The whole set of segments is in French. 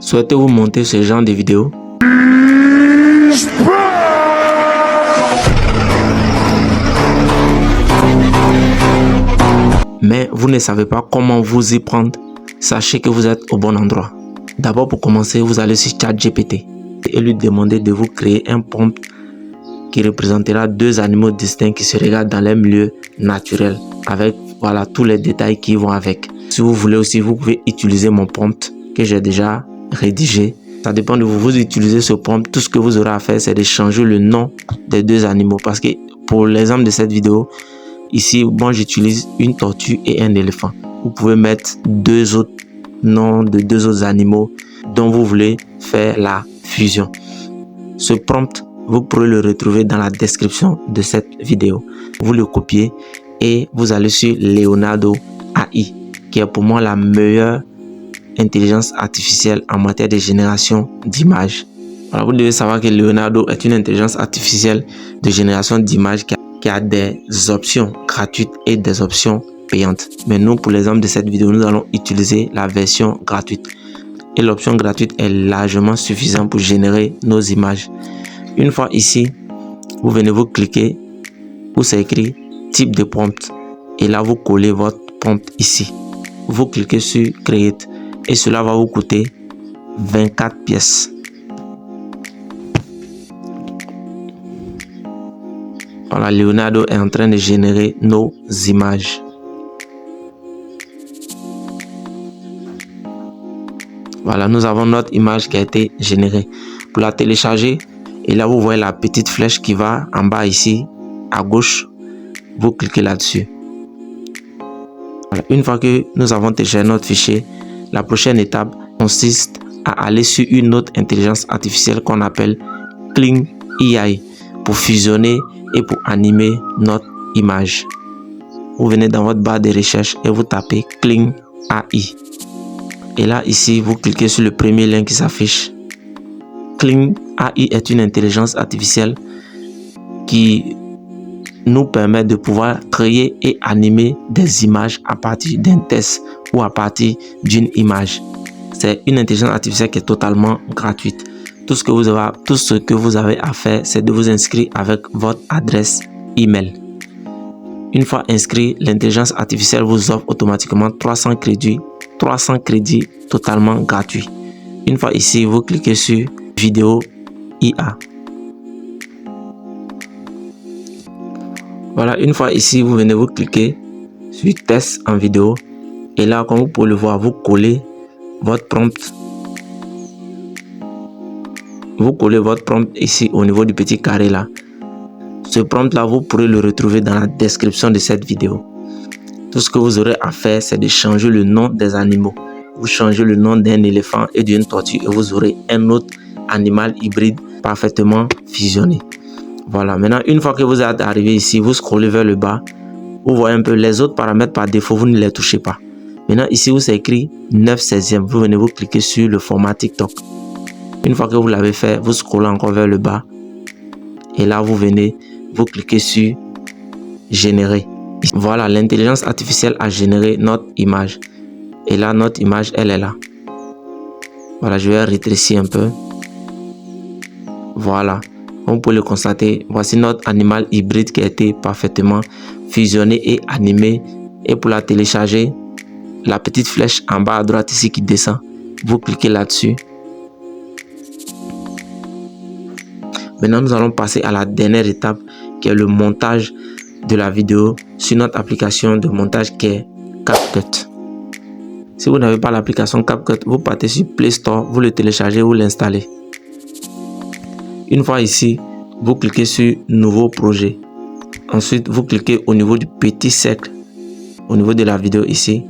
Souhaitez-vous monter ce genre de vidéos? Mais vous ne savez pas comment vous y prendre? Sachez que vous êtes au bon endroit. D'abord, pour commencer, vous allez sur ChatGPT et lui demander de vous créer un prompt qui représentera deux animaux distincts qui se regardent dans leur milieu naturel avec voilà tous les détails qui vont avec. Si vous voulez aussi, vous pouvez utiliser mon prompt que j'ai déjà rédigé. Ça dépend de vous. Vous utilisez ce prompt. Tout ce que vous aurez à faire, c'est de changer le nom des deux animaux. Parce que pour l'exemple de cette vidéo, ici, bon, j'utilise une tortue et un éléphant. Vous pouvez mettre deux autres noms de deux autres animaux dont vous voulez faire la fusion. Ce prompt, vous pourrez le retrouver dans la description de cette vidéo. Vous le copiez et vous allez sur Leonardo AI, qui est pour moi la meilleure intelligence artificielle en matière de génération d'images. Alors, vous devez savoir que Leonardo est une intelligence artificielle de génération d'images qui a des options gratuites et des options payantes. Mais nous, pour l'exemple de cette vidéo, nous allons utiliser la version gratuite. Et l'option gratuite est largement suffisante pour générer nos images. Une fois ici, vous venez vous cliquer où c'est écrit type de prompt. Et là, vous collez votre prompt ici. Vous cliquez sur Create. Et cela va vous coûter 24 pièces. Voilà, Leonardo est en train de générer nos images. Voilà, nous avons notre image qui a été générée. Pour la télécharger, et là vous voyez la petite flèche qui va en bas ici, à gauche. Vous cliquez là-dessus. Voilà, une fois que nous avons téléchargé notre fichier, la prochaine étape consiste à aller sur une autre intelligence artificielle qu'on appelle Kling AI pour fusionner et pour animer notre image. Vous venez dans votre barre de recherche et vous tapez Kling AI. Et là, ici, vous cliquez sur le premier lien qui s'affiche. Kling AI est une intelligence artificielle qui nous permet de pouvoir créer et animer des images à partir d'un test ou à partir d'une image. C'est une intelligence artificielle qui est totalement gratuite. Tout ce que vous avez à faire, c'est de vous inscrire avec votre adresse email. Une fois inscrit, l'intelligence artificielle vous offre automatiquement 300 crédits totalement gratuits. Une fois ici, vous cliquez sur vidéo IA. Voilà, une fois ici, vous venez vous cliquer sur test en vidéo. Et là, comme vous pouvez le voir, vous collez votre prompt. Vous collez votre prompt ici au niveau du petit carré là. Ce prompt là, vous pourrez le retrouver dans la description de cette vidéo. Tout ce que vous aurez à faire, c'est de changer le nom des animaux. Vous changez le nom d'un éléphant et d'une tortue et vous aurez un autre animal hybride parfaitement fusionné. Voilà, maintenant, une fois que vous êtes arrivé ici, vous scrollez vers le bas. Vous voyez un peu les autres paramètres par défaut, vous ne les touchez pas. Maintenant, ici, où c'est écrit 9/16e, vous venez vous cliquer sur le format TikTok. Une fois que vous l'avez fait, vous scrollez encore vers le bas. Et là, vous venez vous cliquer sur générer. Voilà, l'intelligence artificielle a généré notre image. Et là, notre image, elle est là. Voilà, je vais rétrécir un peu. Voilà. Comme vous pouvez le constater, voici notre animal hybride qui a été parfaitement fusionné et animé. Et pour la télécharger, la petite flèche en bas à droite ici qui descend, vous cliquez là-dessus. Maintenant, nous allons passer à la dernière étape qui est le montage de la vidéo sur notre application de montage qui est CapCut. Si vous n'avez pas l'application CapCut, vous partez sur Play Store, vous le téléchargez, vous l'installez. Une fois ici, vous cliquez sur Nouveau projet. Ensuite, vous cliquez au niveau du petit cercle, au niveau de la vidéo ici.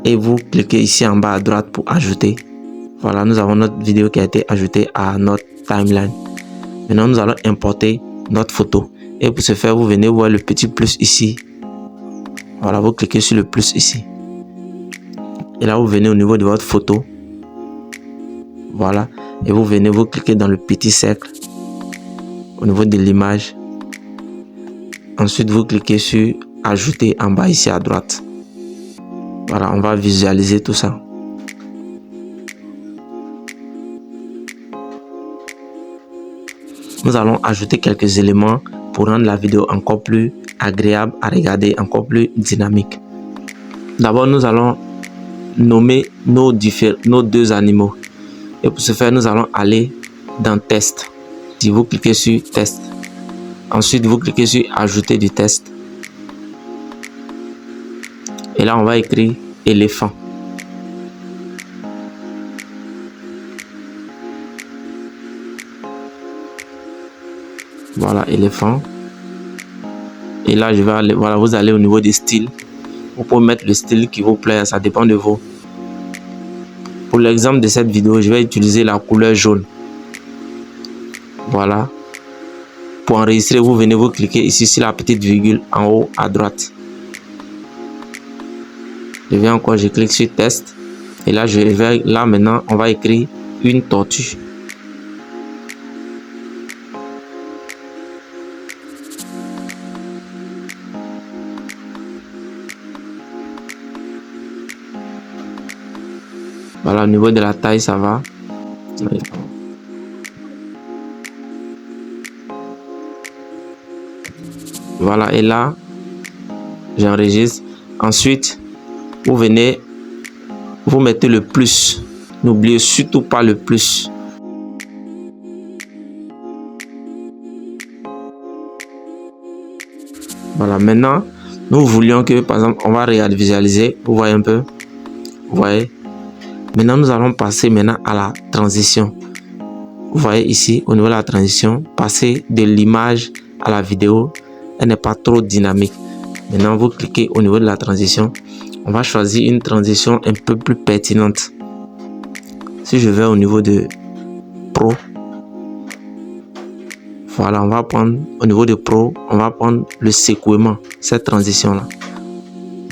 Et vous cliquez ici en bas à droite pour ajouter. Voilà, nous avons notre vidéo qui a été ajoutée à notre timeline. Maintenant, nous allons importer notre photo. Et pour ce faire, vous venez voir le petit plus ici. Voilà, vous cliquez sur le plus ici. Et là, vous venez au niveau de votre photo. Voilà. Et vous venez vous cliquer dans le petit cercle au niveau de l'image. Ensuite, vous cliquez sur ajouter en bas ici à droite. Voilà, on va visualiser tout ça. nous allons ajouter quelques éléments pour rendre la vidéo encore plus agréable à regarder, encore plus dynamique. D'abord, nous allons nommer nos deux animaux. Et pour ce faire, nous allons aller dans Test. Si vous cliquez sur Test, ensuite vous cliquez sur Ajouter du test. Et là, on va écrire éléphant. Voilà, éléphant. Et là, je vais aller, voilà, vous allez au niveau des styles. Vous pouvez mettre le style qui vous plaît, ça dépend de vous. Pour l'exemple de cette vidéo, je vais utiliser la couleur jaune. Voilà. Pour enregistrer, vous venez vous cliquer ici sur la petite virgule en haut à droite. Je viens encore, je clique sur test. Et là, là maintenant, on va écrire une tortue. Voilà, au niveau de la taille, ça va. Voilà, et là, j'enregistre. Ensuite, vous venez, vous mettez le plus. N'oubliez surtout pas le plus. Voilà, maintenant, nous voulions que, par exemple, on va visualiser. Vous voyez un peu? Vous voyez? Maintenant, nous allons passer maintenant à la transition. Vous voyez ici, au niveau de la transition, passer de l'image à la vidéo, elle n'est pas trop dynamique. Maintenant, vous cliquez au niveau de la transition. On va choisir une transition un peu plus pertinente. Si je vais au niveau de Pro, voilà, on va prendre au niveau de Pro, on va prendre le secouement, cette transition-là.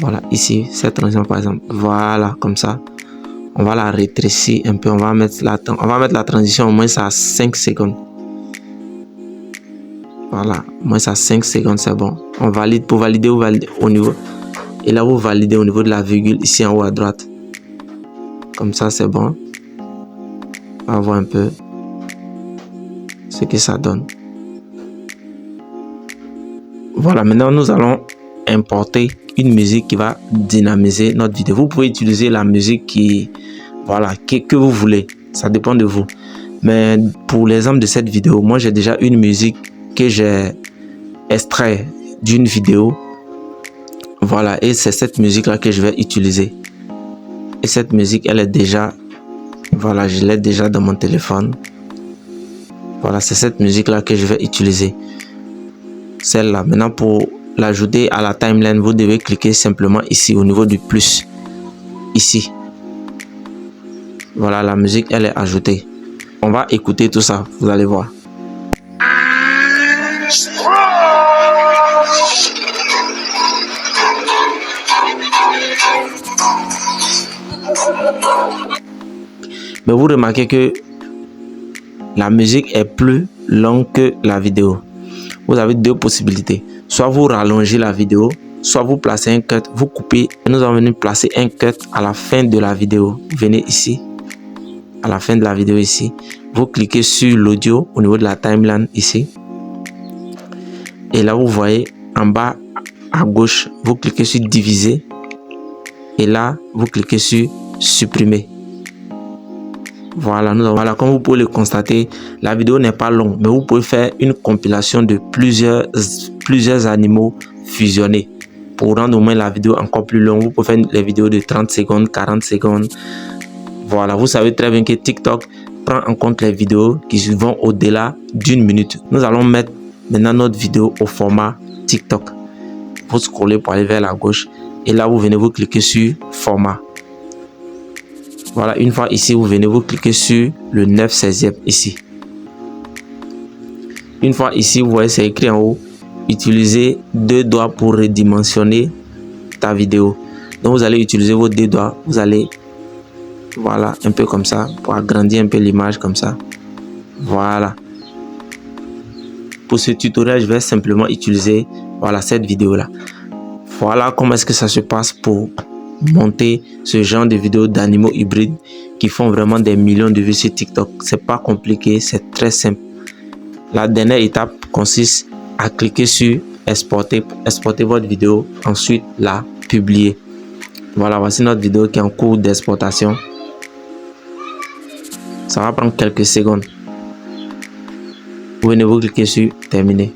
Voilà, ici, cette transition par exemple. Voilà, comme ça. On va la rétrécir un peu. On va mettre la transition au moins à 5 secondes. Voilà, au moins à 5 secondes, c'est bon. On valide. Pour valider, vous validez au niveau. Et là, vous validez au niveau de la virgule ici en haut à droite. Comme ça, c'est bon. On va voir un peu ce que ça donne. Voilà, maintenant, nous allons importer une musique qui va dynamiser notre vidéo. Vous pouvez utiliser la musique que vous voulez, ça dépend de vous. Mais pour l'exemple de cette vidéo, moi j'ai déjà une musique que j'ai extrait d'une vidéo. Voilà, et c'est cette musique là que je vais utiliser. Et cette musique, elle est déjà, voilà, je l'ai déjà dans mon téléphone. Voilà, c'est cette musique là que je vais utiliser. Celle-là. Maintenant, pour l'ajouter à la timeline, vous devez cliquer simplement ici au niveau du plus. Ici. Voilà, la musique, elle est ajoutée. On va écouter tout ça, vous allez voir. Mais vous remarquez que la musique est plus longue que la vidéo. Vous avez deux possibilités. Soit vous rallongez la vidéo, soit vous placez un cut, vous coupez. Et nous allons venir placer un cut à la fin de la vidéo. Venez ici, à la fin de la vidéo ici. Vous cliquez sur l'audio au niveau de la timeline ici. Et là, vous voyez en bas à gauche, vous cliquez sur diviser. Et là, vous cliquez sur supprimer. Voilà, voilà, comme vous pouvez le constater, la vidéo n'est pas longue, mais vous pouvez faire une compilation de plusieurs animaux fusionnés. Pour rendre au moins la vidéo encore plus longue, vous pouvez faire les vidéos de 30 secondes, 40 secondes. Voilà, vous savez très bien que TikTok prend en compte les vidéos qui vont au-delà d'une minute. Nous allons mettre maintenant notre vidéo au format TikTok. Vous scrollez pour aller vers la gauche et là, vous venez vous cliquer sur format. Voilà, une fois ici, vous venez vous cliquer sur le 9/16e ici. Une fois ici, vous voyez, c'est écrit en haut. Utilisez 2 doigts pour redimensionner ta vidéo. Donc, vous allez utiliser vos 2 doigts. Vous allez, voilà, un peu comme ça, pour agrandir un peu l'image comme ça. Voilà. Pour ce tutoriel, je vais simplement utiliser, voilà, cette vidéo-là. Voilà comment est-ce que ça se passe pour monter ce genre de vidéos d'animaux hybrides qui font vraiment des millions de vues sur TikTok. C'est pas compliqué, c'est très simple. La dernière étape consiste à cliquer sur exporter votre vidéo, ensuite la publier. Voilà, voici notre vidéo qui est en cours d'exportation. Ça va prendre quelques secondes. Vous venez vous cliquer sur terminer.